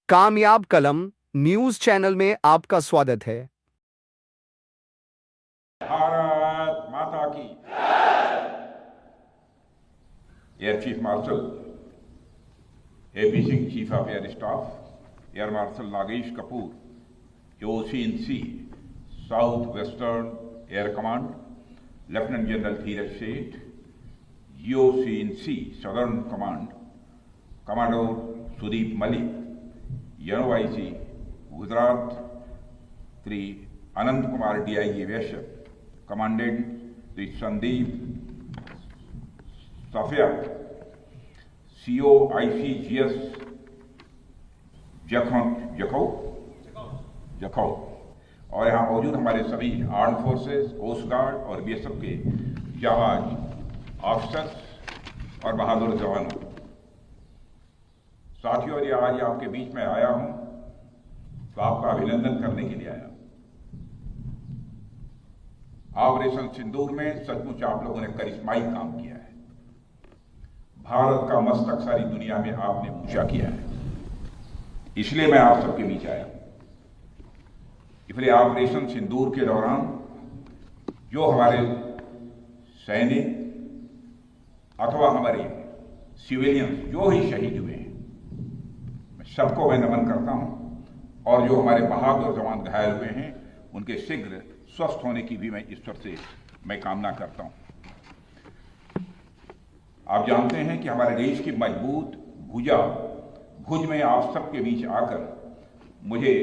कामयाब कलम news channel में आपका स्वागत है। भारत माता की। Air chief marshal AP Singh, chief of air staff, air marshal Nagesh Kapoor, OC&C south western air command, lieutenant general Dheeraj Seth, GOC&C southern command, commander Sudeep Malik, NOIC Gujarat, Shri Anant Kumar DIG Vaishya, commandant Shri Sandeep Safiya, COICGS Jakhau, और यहाँ मौजूद हमारे सभी आर्म फोर्सेस, कोस्ट गार्ड और BSF के जाबाज ऑफिसर्स और बहादुर जवानों। साथियों, ये आज आपके बीच में आया हूं तो आपका अभिनंदन करने के लिए आया। ऑपरेशन सिंदूर में सचमुच आप लोगों ने करिश्माई काम किया है। भारत का मस्तक सारी दुनिया में आपने ऊंचा किया है, इसलिए मैं आप सबके बीच आया। इसलिए ऑपरेशन सिंदूर के दौरान जो हमारे सैनिक अथवा हमारे सिविलियंस जो ही शहीद हुए हैं, सबको मैं नमन करता हूं, और जो हमारे बहादुर जवान घायल हुए हैं उनके शीघ्र स्वस्थ होने की भी मैं ईश्वर से मैं कामना करता हूं। आप जानते हैं कि हमारे देश की मजबूत भुज में आप सबके बीच आकर मुझे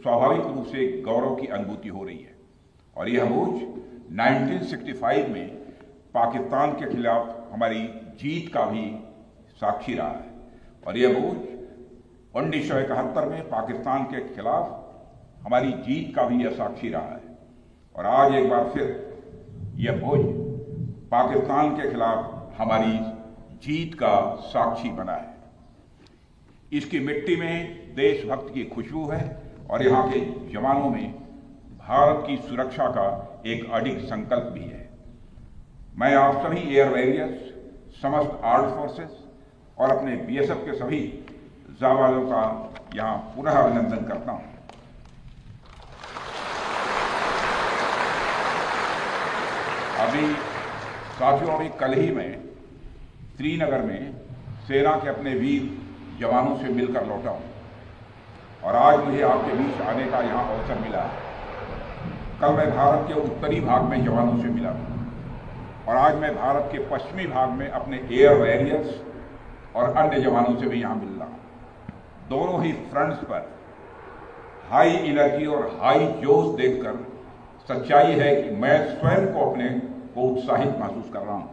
स्वाभाविक रूप से गौरव की अनुभूति हो रही है, और यह भुज 1965 में पाकिस्तान के खिलाफ हमारी जीत का भी साक्षी रहा है, और यह भुज 1971 में पाकिस्तान के खिलाफ हमारी जीत का भी यह साक्षी रहा है, और आज एक बार फिर यह भुज पाकिस्तान के खिलाफ हमारी जीत का साक्षी बना है। इसकी मिट्टी में देशभक्त की खुशबू है, और यहाँ के जवानों में भारत की सुरक्षा का एक अडिग संकल्प भी है। मैं आप सभी एयर वॉरियर्स, समस्त आर्म्ड फोर्सेस और अपने BSF के सभी जाबाजों का यहाँ पुनः अभिनंदन करता हूँ। अभी कल ही में श्रीनगर में सेना के अपने वीर जवानों से मिलकर लौटा हूँ, और आज मुझे आपके बीच आने का यहाँ अवसर मिला है। कल मैं भारत के उत्तरी भाग में जवानों से मिला, और आज मैं भारत के पश्चिमी भाग में अपने एयर वॉरियर्स और अन्य जवानों से भी यहाँ मिल रहा हूँ। दोनों ही फ्रंट्स पर हाई एनर्जी और हाई जोश देखकर सच्चाई है कि मैं स्वयं को अपने को उत्साहित महसूस कर रहा हूँ,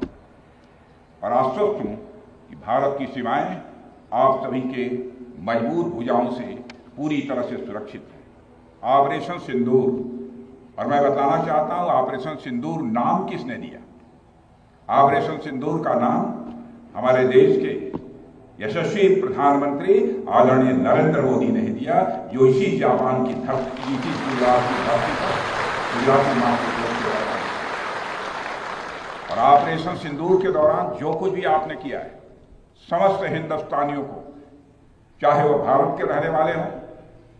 और आश्वस्त हूँ कि भारत की सीमाएं आप सभी के मजबूत भुजाओं से पूरी तरह से सुरक्षित है। ऑपरेशन सिंदूर, और मैं बताना चाहता हूँ ऑपरेशन सिंदूर नाम किसने दिया? ऑपरेशन सिंदूर का नाम हमारे देश के यशस्वी प्रधानमंत्री आदरणीय नरेंद्र मोदी ने दिया, जो इसी जापान की धरती, इसी गुजरात की धरती पर गुजराती मां को और ऑपरेशन सिंदूर के दौरान जो कुछ भी आपने किया है, समस्त हिंदुस्तानियों को, चाहे वह भारत के रहने वाले हों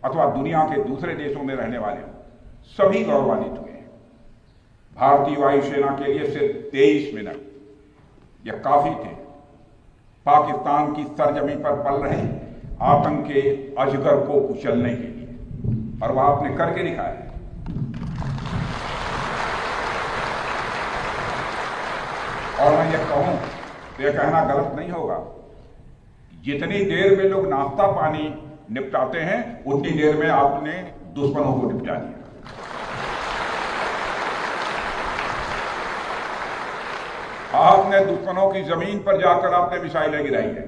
अथवा दुनिया के दूसरे देशों में रहने वाले हों, सभी गौरवान्वित हुए हैं। भारतीय वायुसेना के लिए सिर्फ 23 मिनट यह काफी थे पाकिस्तान की सरजमी पर पल रहे आतंक के अजगर को कुचलने के लिए, और वह आपने करके दिखाया है। और मैं यह कहूं तो यह कहना गलत नहीं होगा, जितनी देर में लोग नाश्ता पानी निपटाते हैं उतनी देर में आपने दुश्मनों को निपटा दिया। आपने दुश्मनों की जमीन पर जाकर आपने मिसाइलें गिराई है।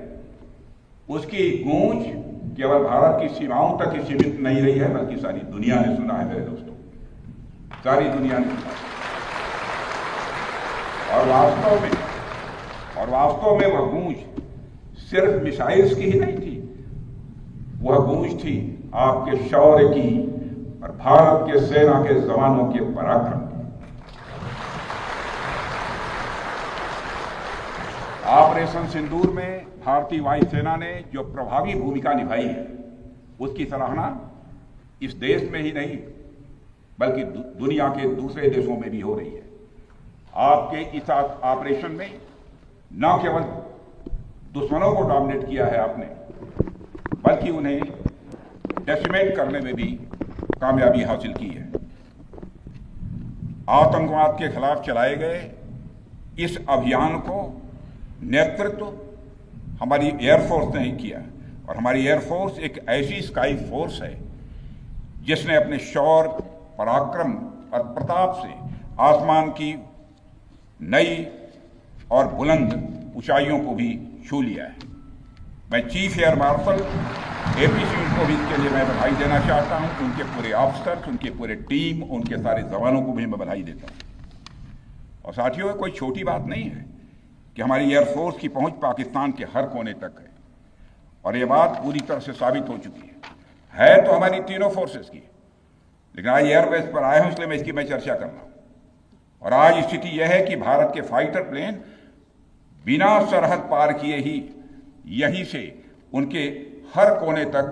उसकी गूंज केवल भारत की सीमाओं तक ही सीमित नहीं रही है, बल्कि सारी दुनिया ने सुना है मेरे दोस्तों, सारी दुनिया ने सुना। और वास्तव में वह गूंज सिर्फ मिसाइल्स की ही नहीं थी, वह गूंज थी आपके शौर्य की और भारत के सेना के जवानों के पराक्रम की। ऑपरेशन सिंदूर में भारतीय वायुसेना ने जो प्रभावी भूमिका निभाई है, उसकी सराहना इस देश में ही नहीं बल्कि दुनिया के दूसरे देशों में भी हो रही है। आपके इस ऑपरेशन में न केवल दुश्मनों को डोमिनेट किया है आपने, बल्कि उन्हें डेसिमेट करने में भी कामयाबी हासिल की है। आतंकवाद के खिलाफ चलाए गए इस अभियान को नेतृत्व हमारी एयरफोर्स ने ही किया, और हमारी एयरफोर्स एक ऐसी स्काई फोर्स है जिसने अपने शौर्य, पराक्रम और प्रताप से आसमान की नई और बुलंद ऊंचाइयों को भी छू लिया है। मैं chief air marshal AP Singh को भी इसके लिए मैं बधाई देना चाहता हूं, उनके पूरे ऑफिसर्स, उनके पूरे टीम, उनके सारे जवानों को भी मैं बधाई देता हूं। और साथियों, कोई छोटी बात नहीं है कि हमारी एयरफोर्स की पहुंच पाकिस्तान के हर कोने तक है, और यह बात पूरी तरह से साबित हो चुकी है तो हमारी तीनों फोर्सेस की, लेकिन आज एयरबेस पर आए हूं इसलिए मैं इसकी चर्चा कर रहा हूं। और आज स्थिति यह है कि भारत के फाइटर प्लेन बिना सरहद पार किए ही यहीं से उनके हर कोने तक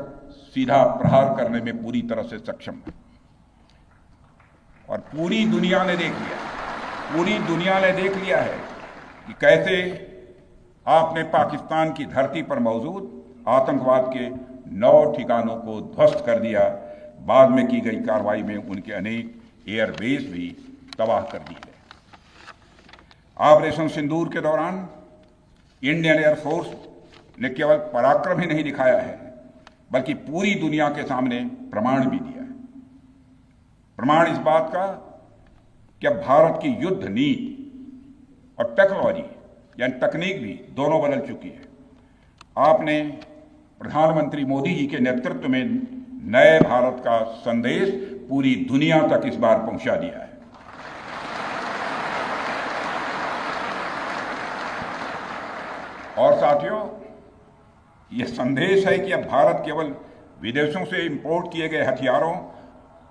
सीधा प्रहार करने में पूरी तरह से सक्षम है। और पूरी दुनिया ने देख लिया है कि कैसे आपने पाकिस्तान की धरती पर मौजूद आतंकवाद के 9 ठिकानों को ध्वस्त कर दिया। बाद में की गई कार्रवाई में उनके अनेक एयरबेस भी तबाह कर दिए गए। ऑपरेशन सिंदूर के दौरान इंडियन एयरफोर्स ने केवल पराक्रम ही नहीं दिखाया है, बल्कि पूरी दुनिया के सामने प्रमाण भी दिया है। प्रमाण इस बात का कि अब भारत की युद्ध नीति और टेक्नोलॉजी यानी तकनीक भी दोनों बदल चुकी है। आपने प्रधानमंत्री मोदी जी के नेतृत्व में नए भारत का संदेश पूरी दुनिया तक इस बार पहुंचा दिया है। और साथियों, यह संदेश है कि अब भारत केवल विदेशों से इंपोर्ट किए गए हथियारों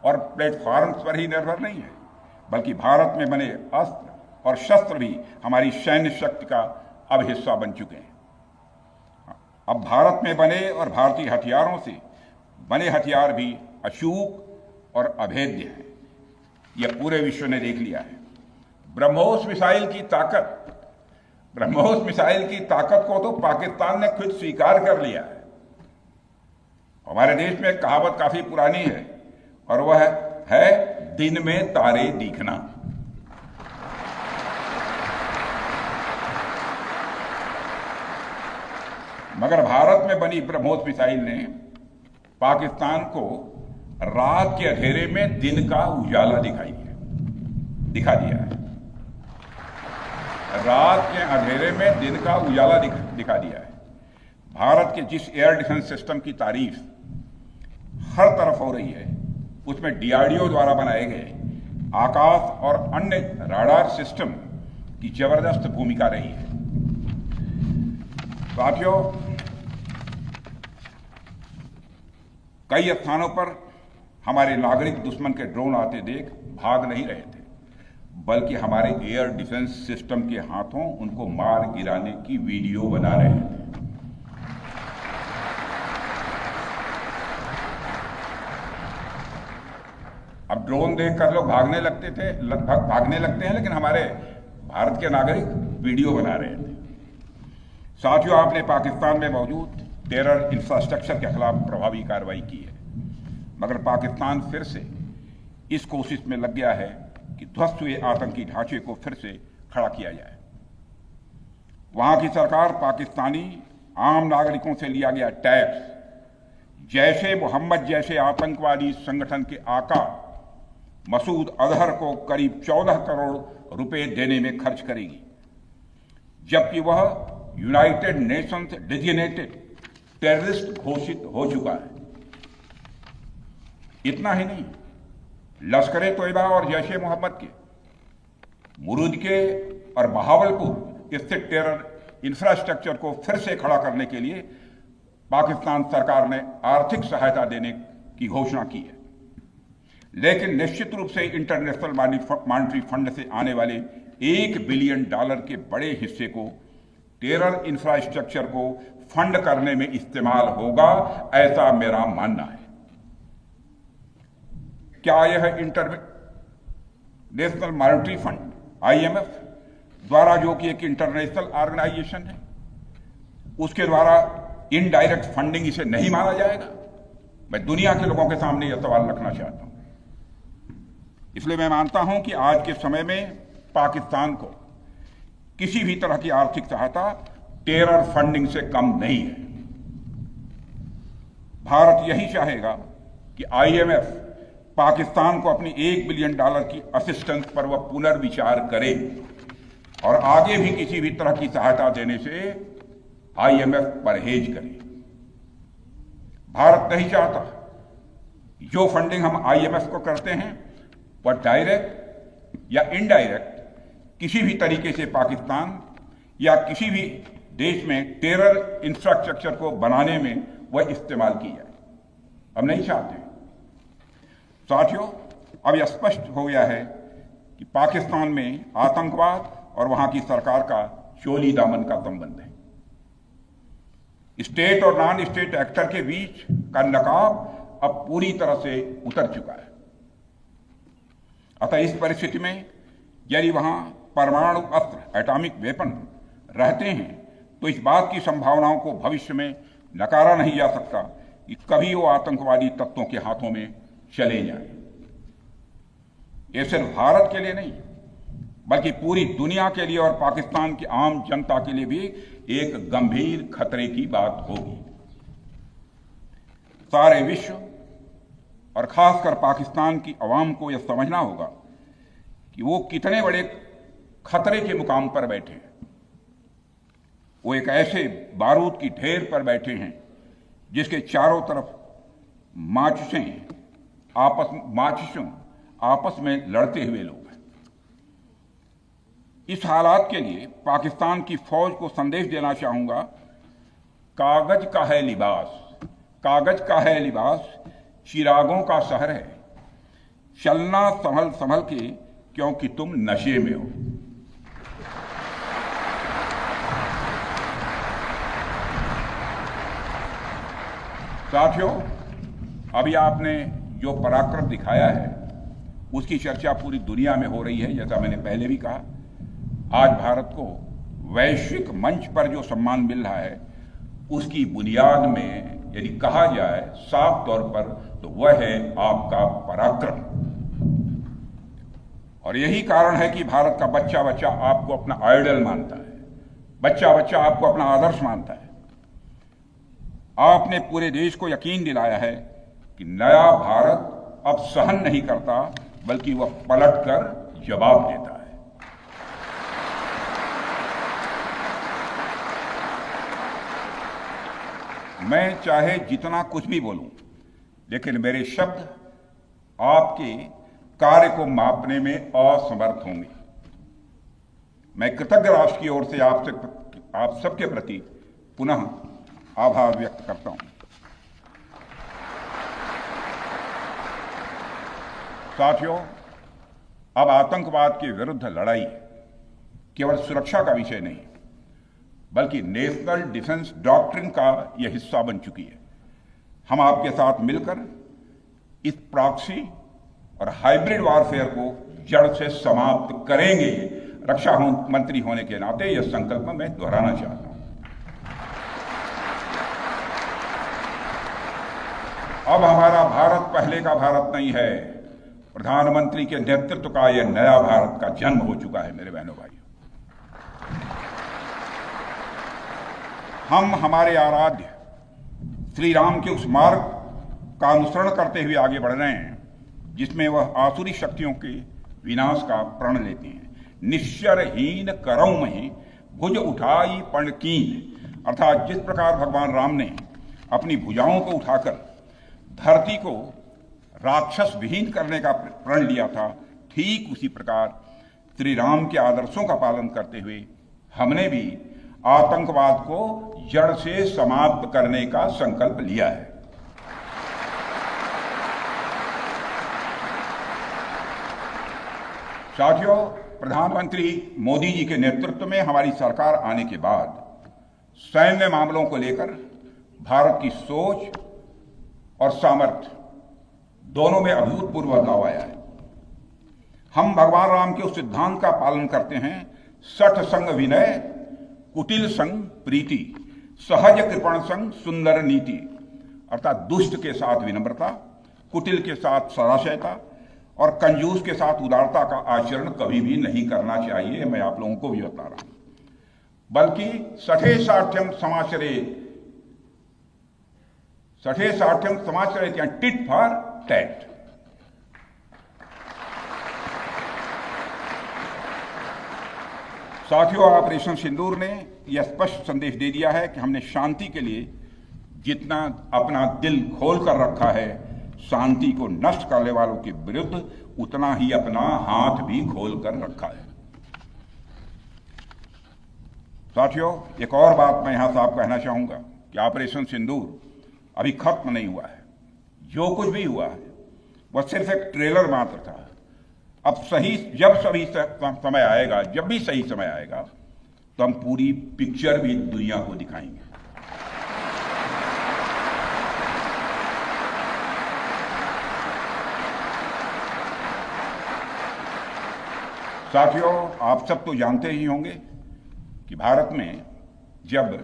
और प्लेटफॉर्म्स पर ही निर्भर नहीं है, बल्कि भारत में बने अस्त्र और शस्त्र भी हमारी सैन्य शक्ति का अब हिस्सा बन चुके हैं। अब भारत में बने और भारतीय हथियारों से बने हथियार भी अचूक और अभेद्य हैं। यह पूरे विश्व ने देख लिया है। ब्रह्मोस मिसाइल की ताकत को तो पाकिस्तान ने खुद स्वीकार कर लिया है। हमारे देश में एक कहावत काफी पुरानी है और वह है दिन में तारे दिखना। मगर भारत में बनी ब्रह्मोस मिसाइल ने पाकिस्तान को रात के अंधेरे में दिन का उजाला दिखा दिया है। रात के अंधेरे में दिन का उजाला दिखा दिया है। भारत के जिस एयर डिफेंस सिस्टम की तारीफ हर तरफ हो रही है, उसमें डीआरडीओ द्वारा बनाए गए आकाश और अन्य राडार सिस्टम की जबरदस्त भूमिका रही है। साथियों, कई स्थानों पर हमारे नागरिक दुश्मन के ड्रोन आते देख भाग नहीं रहे थे, बल्कि हमारे एयर डिफेंस सिस्टम के हाथों उनको मार गिराने की वीडियो बना रहे थे। अब ड्रोन देखकर लोग भागने लगते हैं, लेकिन हमारे भारत के नागरिक वीडियो बना रहे थे। साथियों, आपने पाकिस्तान में मौजूद टेरर इंफ्रास्ट्रक्चर के खिलाफ प्रभावी कार्रवाई की है, मगर पाकिस्तान फिर से इस कोशिश में लग गया है कि ध्वस्त हुए आतंकी ढांचे को फिर से खड़ा किया जाए। वहां की सरकार पाकिस्तानी आम नागरिकों से लिया गया टैक्स जैशे मोहम्मद जैसे आतंकवादी संगठन के आका मसूद अजहर को करीब 14 करोड़ रुपए देने में खर्च करेगी, जबकि वह यूनाइटेड नेशंस डेजिग्नेटेड टेररिस्ट घोषित हो चुका है। इतना ही नहीं, लश्कर-ए-तोयबा और जैश-ए मोहम्मद के मुरूद के और बहावलपुर स्थित टेरर इंफ्रास्ट्रक्चर को फिर से खड़ा करने के लिए पाकिस्तान सरकार ने आर्थिक सहायता देने की घोषणा की है, लेकिन निश्चित रूप से इंटरनेशनल मॉनेटरी फंड से आने वाले $1 बिलियन के बड़े हिस्से को टेरर इंफ्रास्ट्रक्चर को फंड करने में इस्तेमाल होगा, ऐसा मेरा मानना है। क्या यह इंटरनेशनल मॉनेटरी फंड IMF द्वारा, जो कि एक इंटरनेशनल ऑर्गेनाइजेशन है, उसके द्वारा इनडायरेक्ट फंडिंग इसे नहीं माना जाएगा? मैं दुनिया के लोगों के सामने यह सवाल रखना चाहता हूं। इसलिए मैं मानता हूं कि आज के समय में पाकिस्तान को किसी भी तरह की आर्थिक सहायता टेरर फंडिंग से कम नहीं है। भारत यही चाहेगा कि IMF पाकिस्तान को अपनी $1 बिलियन की असिस्टेंस पर वह पुनर्विचार करे और आगे भी किसी भी तरह की सहायता देने से IMF परहेज करे। भारत नहीं चाहता जो फंडिंग हम IMF को करते हैं वह डायरेक्ट या इनडायरेक्ट किसी भी तरीके से पाकिस्तान या किसी भी देश में टेरर इंफ्रास्ट्रक्चर को बनाने में वह इस्तेमाल की जाए। हम नहीं चाहते। साथियों, अब यह स्पष्ट हो गया है कि पाकिस्तान में आतंकवाद और वहां की सरकार का चोली दामन का संबंध है। स्टेट और नॉन स्टेट एक्टर के बीच का नकाब अब पूरी तरह से उतर चुका है। अतः इस परिस्थिति में यदि वहां परमाणु अस्त्र, एटॉमिक वेपन रहते हैं तो इस बात की संभावनाओं को भविष्य में नकारा नहीं जा सकता कि कभी वो आतंकवादी तत्वों के हाथों में चले जाएं। ये सिर्फ भारत के लिए नहीं बल्कि पूरी दुनिया के लिए और पाकिस्तान की आम जनता के लिए भी एक गंभीर खतरे की बात होगी। सारे विश्व और खासकर पाकिस्तान की आवाम को यह समझना होगा कि वो कितने बड़े खतरे के मुकाम पर बैठे हैं। वो एक ऐसे बारूद की ढेर पर बैठे हैं जिसके चारों तरफ माचिसों आपस में लड़ते हुए लोग हैं। इस हालात के लिए पाकिस्तान की फौज को संदेश देना चाहूंगा, कागज का है लिबास, कागज का है लिबास, चिरागों का शहर है, चलना संभल संभल के क्योंकि तुम नशे में हो। साथियों, अभी आपने जो पराक्रम दिखाया है उसकी चर्चा पूरी दुनिया में हो रही है। जैसा मैंने पहले भी कहा, आज भारत को वैश्विक मंच पर जो सम्मान मिल रहा है उसकी बुनियाद में यदि कहा जाए साफ तौर पर तो वह है आपका पराक्रम। और यही कारण है कि भारत का बच्चा बच्चा आपको अपना आइडल मानता है, बच्चा बच्चा आपको अपना आदर्श मानता है। आपने पूरे देश को यकीन दिलाया है कि नया भारत अब सहन नहीं करता बल्कि वह पलटकर जवाब देता है। मैं चाहे जितना कुछ भी बोलूं, लेकिन मेरे शब्द आपके कार्य को मापने में असमर्थ होंगे। मैं कृतज्ञ राष्ट्र की ओर से आप सबके प्रति पुनः आभार व्यक्त करता हूं। साथियों, अब आतंकवाद के विरुद्ध लड़ाई केवल सुरक्षा का विषय नहीं बल्कि नेशनल डिफेंस डॉक्ट्रिन का यह हिस्सा बन चुकी है। हम आपके साथ मिलकर इस प्रॉक्सी और हाइब्रिड वॉरफेयर को जड़ से समाप्त करेंगे। रक्षा मंत्री होने के नाते यह संकल्प मैं दोहराना चाहता हूं। अब हमारा भारत पहले का भारत नहीं है। प्रधानमंत्री के नेतृत्व का यह नया भारत का जन्म हो चुका है। मेरे बहनों भाइयों, हम हमारे आराध्य श्री राम के उस मार्ग का अनुसरण करते हुए आगे बढ़ रहे हैं जिसमें वह आसुरी शक्तियों के विनाश का प्रण लेते हैं। निश्चरहीन करौं मही भुज उठाई पण कीन, अर्थात जिस प्रकार भगवान राम ने अपनी भुजाओं को उठाकर धरती को राक्षस विहीन करने का प्रण लिया था, ठीक उसी प्रकार श्री राम के आदर्शों का पालन करते हुए हमने भी आतंकवाद को जड़ से समाप्त करने का संकल्प लिया है। साथियों, प्रधानमंत्री मोदी जी के नेतृत्व में हमारी सरकार आने के बाद सैन्य मामलों को लेकर भारत की सोच और सामर्थ्य दोनों में अभूतपूर्व बदलाव आया है। हम भगवान राम के उस सिद्धांत का पालन करते हैं, सठ संग विनय, कुटिल संग प्रीति, सहज कृपण संग सुंदर नीति। अर्थात दुष्ट के साथ विनम्रता, कुटिल के साथ सदाशयता और कंजूस के साथ उदारता का आचरण कभी भी नहीं करना चाहिए। मैं आप लोगों को भी बता रहा हूं, बल्कि सठे साठ्यम समाचरेत या टिट फॉर टैट। साथियों, ऑपरेशन सिंदूर ने यह स्पष्ट संदेश दे दिया है कि हमने शांति के लिए जितना अपना दिल खोल कर रखा है, शांति को नष्ट करने वालों के विरुद्ध उतना ही अपना हाथ भी खोल कर रखा है। साथियों, एक और बात मैं यहां साफ कहना चाहूंगा कि ऑपरेशन सिंदूर अभी खत्म नहीं हुआ है। जो कुछ भी हुआ है वह सिर्फ एक ट्रेलर मात्र था। अब जब भी सही समय आएगा तो हम पूरी पिक्चर भी दुनिया को दिखाएंगे। साथियों, आप सब तो जानते ही होंगे कि भारत में जब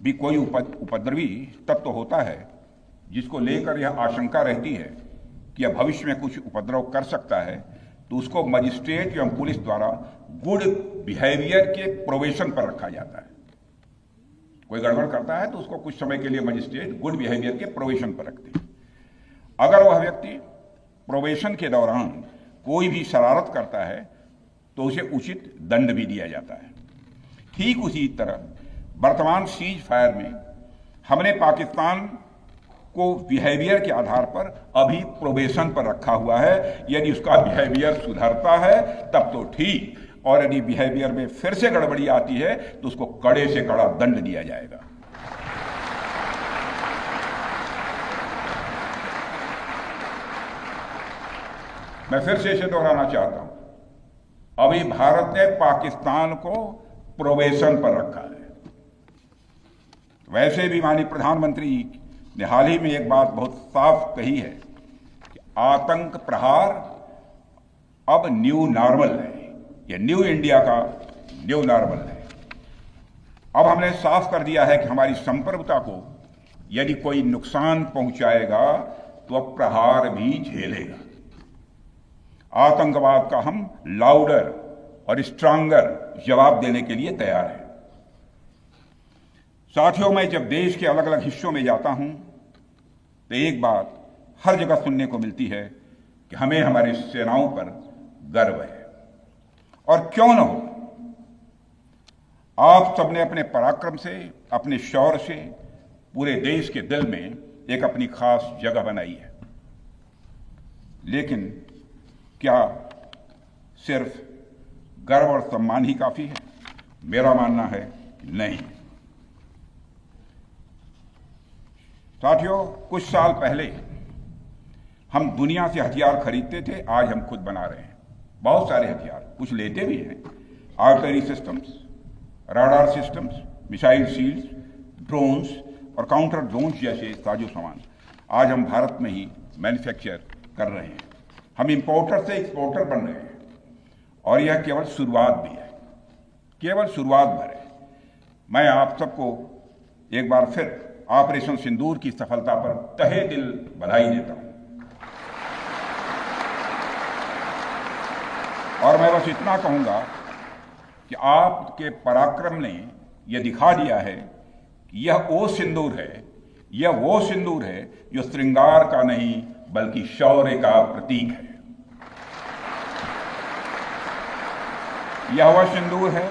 भी कोई उपद्रवी तत्व होता है जिसको लेकर यह आशंका रहती है कि यह भविष्य में कुछ उपद्रव कर सकता है, तो उसको मजिस्ट्रेट एवं पुलिस द्वारा गुड बिहेवियर के प्रोबेशन पर रखा जाता है। कोई गड़बड़ करता है तो उसको कुछ समय के लिए मजिस्ट्रेट गुड बिहेवियर के प्रोबेशन पर रखते हैं। अगर वह व्यक्ति प्रोबेशन के दौरान कोई भी शरारत करता है तो उसे उचित दंड भी दिया जाता है। ठीक उसी तरह वर्तमान सीज फायर में हमने पाकिस्तान को बिहेवियर के आधार पर अभी प्रोबेशन पर रखा हुआ है। यदि उसका बिहेवियर सुधरता है तब तो ठीक, और यदि बिहेवियर में फिर से गड़बड़ी आती है तो उसको कड़े से कड़ा दंड दिया जाएगा। मैं फिर से इसे दोहराना चाहता हूं, अभी भारत ने पाकिस्तान को प्रोबेशन पर रखा है। वैसे भी माननीय प्रधानमंत्री ने हाल ही में एक बात बहुत साफ कही है कि आतंक प्रहार अब न्यू नॉर्मल है, यह न्यू इंडिया का न्यू नॉर्मल है। अब हमने साफ कर दिया है कि हमारी संप्रभुता को यदि कोई नुकसान पहुंचाएगा तो अब प्रहार भी झेलेगा। आतंकवाद का हम लाउडर और स्ट्रांगर जवाब देने के लिए तैयार हैं। साथियों, मैं जब देश के अलग अलग हिस्सों में जाता हूं तो एक बात हर जगह सुनने को मिलती है कि हमें हमारी सेनाओं पर गर्व है, और क्यों न हो। आप सबने अपने पराक्रम से, अपने शौर्य से पूरे देश के दिल में एक अपनी खास जगह बनाई है। लेकिन क्या सिर्फ गर्व और सम्मान ही काफी है? मेरा मानना है नहीं। साथियों, कुछ साल पहले हम दुनिया से हथियार खरीदते थे, आज हम खुद बना रहे हैं बहुत सारे हथियार, कुछ लेते भी हैं। Artillery systems, radar systems, missile shields, drones और काउंटर ड्रोन्स जैसे साजो सामान आज हम भारत में ही मैन्युफैक्चर कर रहे हैं। हम इंपोर्टर से एक्सपोर्टर बन रहे हैं, और यह केवल शुरुआत भी है, केवल शुरुआत भर है। मैं आप सबको एक बार फिर ऑपरेशन सिंदूर की सफलता पर तहे दिल बधाई देता हूं, और मैं बस इतना कहूंगा कि आपके पराक्रम ने यह दिखा दिया है कि यह वो सिंदूर है, यह वो सिंदूर है जो श्रृंगार का नहीं बल्कि शौर्य का प्रतीक है। यह वह सिंदूर है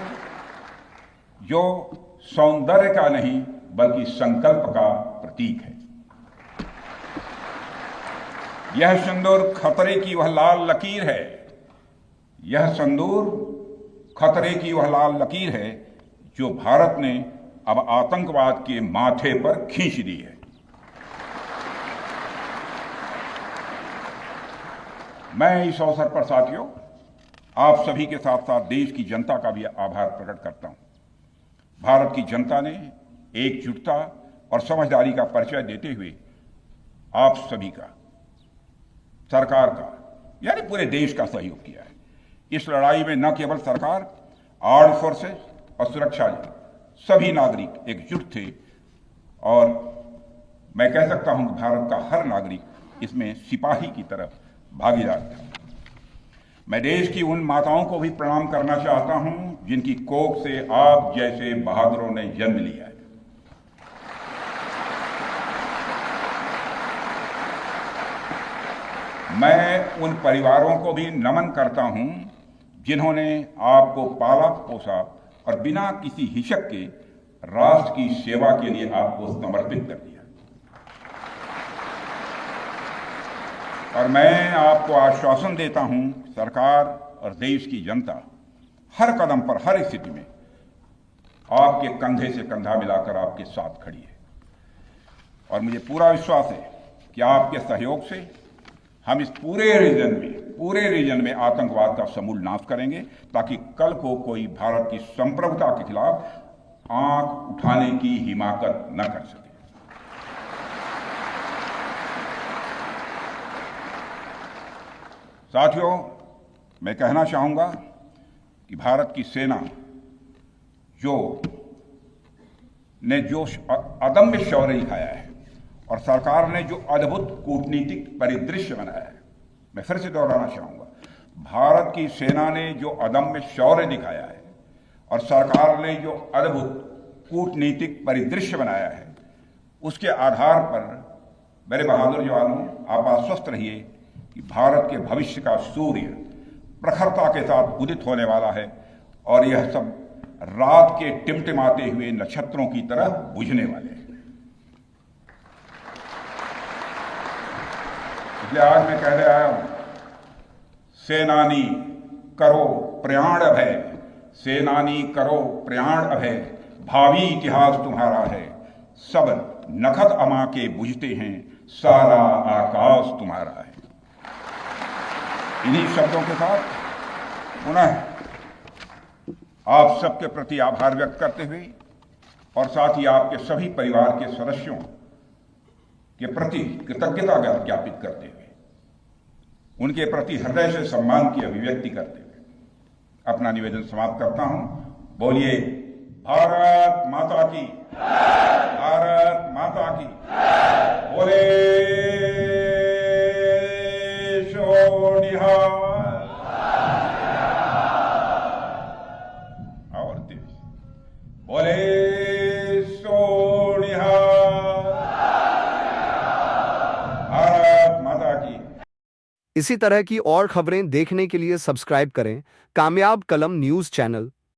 जो सौंदर्य का नहीं बल्कि संकल्प का प्रतीक है। यह सिंदूर खतरे की वह लाल लकीर है, यह सिंदूर खतरे की वह लाल लकीर है जो भारत ने अब आतंकवाद के माथे पर खींच दी है। मैं इस अवसर पर साथियों आप सभी के साथ साथ देश की जनता का भी आभार प्रकट करता हूं। भारत की जनता ने एकजुटता और समझदारी का परिचय देते हुए आप सभी का, सरकार का, यानी पूरे देश का सहयोग किया है। इस लड़ाई में न केवल सरकार, आर्म्ड फोर्सेस और सुरक्षा सभी नागरिक एकजुट थे और मैं कह सकता हूं कि भारत का हर नागरिक इसमें सिपाही की तरह भागीदार था। मैं देश की उन माताओं को भी प्रणाम करना चाहता हूं जिनकी कोख से आप जैसे बहादुरों ने जन्म लिया है। मैं उन परिवारों को भी नमन करता हूं जिन्होंने आपको पाला पोसा और बिना किसी हिचक के राष्ट्र की सेवा के लिए आपको समर्पित कर दिया। और मैं आपको आश्वासन देता हूं, सरकार और देश की जनता हर कदम पर, हर स्थिति में आपके कंधे से कंधा मिलाकर आपके साथ खड़ी है। और मुझे पूरा विश्वास है कि आपके सहयोग से हम इस पूरे रीजन में आतंकवाद का समूल नाश करेंगे, ताकि कल को कोई भारत की संप्रभुता के खिलाफ आंख उठाने की हिमाकत न कर सके। साथियों, मैं कहना चाहूंगा कि भारत की सेना जो अदम्य शौर्य दिखाया है और सरकार ने जो अद्भुत कूटनीतिक परिदृश्य बनाया है, मैं फिर से दोहराना चाहूंगा, भारत की सेना ने जो अदम्य शौर्य दिखाया है और सरकार ने जो अद्भुत कूटनीतिक परिदृश्य बनाया है, उसके आधार पर मेरे बहादुर जवानों, आप आश्वस्त रहिए कि भारत के भविष्य का सूर्य प्रखरता के साथ उदित होने वाला है और यह सब रात के टिमटिमाते हुए नक्षत्रों की तरह बुझने वाले हैं। इसलिए आज मैं कहने आया हूं, सेनानी करो प्रयाण अभय, सेनानी करो प्रयाण अभय, भावी इतिहास तुम्हारा है, सब नखत अमा के बुझते हैं, सारा आकाश तुम्हारा है। इन्हीं शब्दों के साथ पुनः आप सबके प्रति आभार व्यक्त करते हुए और साथ ही आपके सभी परिवार के सदस्यों के प्रति कृतज्ञता ज्ञापित करते हुए, उनके प्रति हृदय से सम्मान की अभिव्यक्ति करते हुए अपना निवेदन समाप्त करता हूं। बोलिए भारत माता की, भारत माता की, बोले सो निहाल। और तेज बोले सो निहाल। भारत माता की। इसी तरह की और खबरें देखने के लिए सब्सक्राइब करें कामयाब कलम न्यूज़ चैनल।